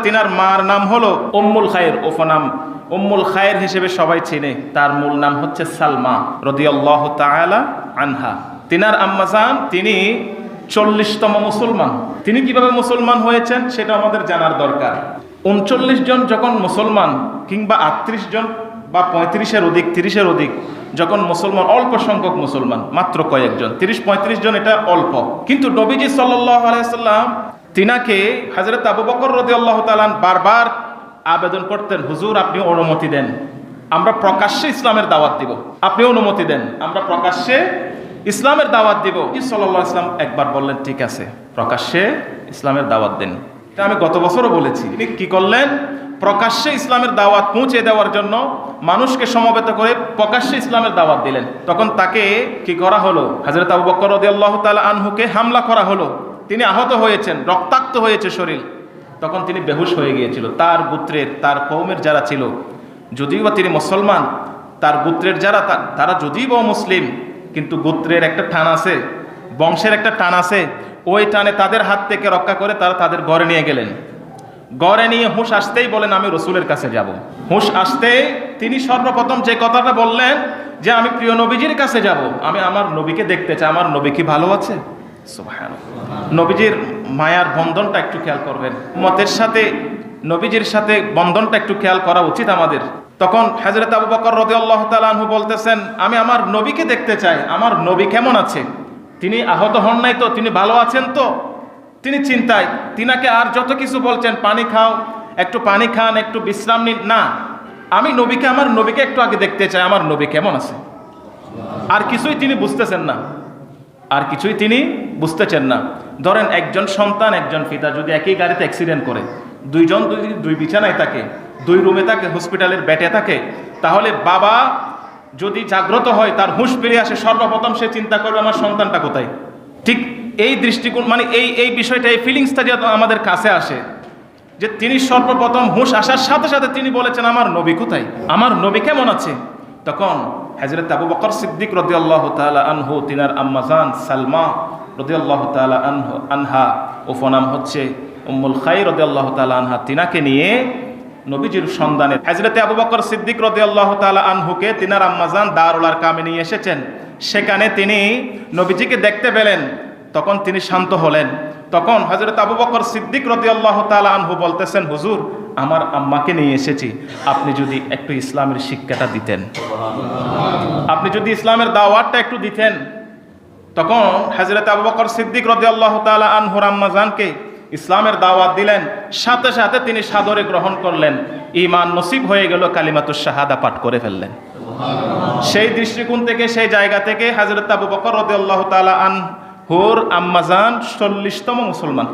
তিনার মার নাম হলো উম্মুল খায়ের, উপনাম উম্মুল খায়ের হিসেবে সবাই চিনে। তার মূল নাম হচ্ছে সালমা রাদিয়াল্লাহু তাআলা আনহা। তিনার আম্মাজান তিনি 40তম মুসলমান। তিনি কিভাবে মুসলমান হয়েছেন সেটা আমাদের জানার দরকার। 39 জন যখন মুসলমান, কিংবা 38 জন বা 35-এর অধিক, 30-এর অধিক যখন মুসলমান, অল্প সংখ্যক মুসলমান, মাত্র কয়েকজন, 30-35 জন, এটা অল্প। কিন্তু নবীজি সাল্লাল্লাহু আলাইহি ওয়াসাল্লাম তিনাকে হযরত আবু বকর রাদিয়াল্লাহু তাআলা বারবার আবেদন করতেন, হুজুর আপনি অনুমতি দেন, আমরা প্রকাশ্যে ইসলামের দাওয়াত দিব, আপনি অনুমতি দেন, আমরা প্রকাশ্যে ইসলামের দাওয়াত দিব। সাল্লাল্লাহু আলাইহি ওয়াসাল্লাম একবার বললেন, ঠিক আছে, প্রকাশ্যে ইসলামের দাওয়াত দেন। এটা আমি গত বছরও বলেছি। তিনি কি করলেন? প্রকাশ্যে ইসলামের দাওয়াত পৌঁছে দেওয়ার জন্য মানুষকে সমবেত করে প্রকাশ্যে ইসলামের দাওয়াত দিলেন। তখন তাকে কি করা হলো? হযরত আবু বকর রাদিয়াল্লাহু তাআলা আনহুকে হামলা করা হলো। তিনি আহত হয়েছেন, রক্তাক্ত হয়েছে শরীর। তখন তিনি বেহুশ হয়ে গিয়েছিল। তার গোত্রের, তার কওমের যারা ছিল, যদিও বা তিনি মুসলমান, তার গোত্রের যারা, তারা যদিও বা মুসলিম, কিন্তু গোত্রের একটা টান আছে, বংশের একটা টান আছে। ওই টানে তাদের হাত থেকে রক্ষা করে তারা তাদের ঘরে নিয়ে গেলেন। ঘরে নিয়ে হুঁশ আসতেই বলেন, আমি রসুলের কাছে যাব। হুঁশ আসতে তিনি সর্বপ্রথম যে কথাটা বললেন যে আমি প্রিয় নবীজির কাছে যাব, আমি আমার নবীকে দেখতে চাই, আমার নবী কি ভালো আছে? সুবহানাল্লাহ। নবীজির মায়ার বন্ধনটা একটু খেয়াল করবেন, উম্মতের সাথে নবীজির সাথে বন্ধনটা একটু খেয়াল করা উচিত আমাদের। তখন হযরত আবু বকর রাদিয়াল্লাহু তাআলা আনহু বলতেছেন, আমি আমার নবীকে দেখতে চাই, আমার নবী কেমন আছে, তিনি আহত হন নাই তো, তিনি ভালো আছেন তো। তিনি চিন্তায়, তিনাকে আর যত কিছু বলছেন, পানি খাও, একটু পানি খান, একটু বিশ্রাম নিন, না, আমি নবীকে, আমার নবীকে একটু আগে দেখতে চাই, আমার নবী কেমন আছে। আর কিছুই তিনি বুঝতেছেন না, আর কিছুই তিনি বুঝতেছেন না। ধরেন একজন সন্তান, একজন পিতা যদি একই গাড়িতে অ্যাক্সিডেন্ট করে, দুইজন দুই বিছানায় থাকে, দুই রুমে থাকে, হসপিটালের বেডে থাকে, তাহলে বাবা যদি জাগ্রত হয়, তার হুঁশ ফিরে আসে, সর্বপ্রথম সে চিন্তা করবে আমার সন্তানটা কোথায়। ঠিক এই দৃষ্টিকোণ, মানে এই বিষয়টা, এই ফিলিংসটা যে আমাদের কাছে আসে, যে তিনি সর্বপ্রথম হুঁশ আসার সাথে সাথে তিনি বলেছেন আমার নবী কোথায়, আমার নবী কেমন আছে। তখন হযরত আবু বকর সিদ্দিক রাদিয়াল্লাহু তাআলা আনহু, তিনার আম্মাজান সালমা রাদিয়াল্লাহু তাআলা আনহা, উপনাম হচ্ছে উম্মুল খায়র রাদিয়াল্লাহু তাআলা আনহা, তিনাকে নিয়ে নবীজির সন্ধানে হযরত আবু বকর সিদ্দিক রাদিয়াল্লাহু তাআলা আনহুকে তিনার আম্মাজান দারুল আরকামে নিয়ে এসেছেন। সেখানে তিনি নবীজিকে দেখতে পেলেন। তখন তিনি শান্ত হলেন। তখন হযরত আবু বকর সিদ্দিক রাদিয়াল্লাহু তাআলা আনহু বলতেছেন, হুজুর আমার আম্মাকে নিয়ে এসেছি, আপনি যদি একটু ইসলামের শিক্ষাটা দিতেন, আপনি যদি ইসলামের দাওয়াতটা একটু দিতেন। তখন হযরত আবু বকর সিদ্দিক রাদিয়াল্লাহু তাআলা আনহুর আম্মাজানকে ইসলামের দাওয়াত দিলেন। সাথে সাথে তিনি সাদরে গ্রহণ করলেন, ঈমান নসিব হয়ে গেল, কালিমাতুশ শাহাদা পাঠ করে ফেললেন। সেই দৃষ্টিকোণ থেকে, সেই জায়গা থেকে হযরত আবু বকর রাদিয়াল্লাহু তাআলা আনহুর আম্মাজান 40তম মুসলমান।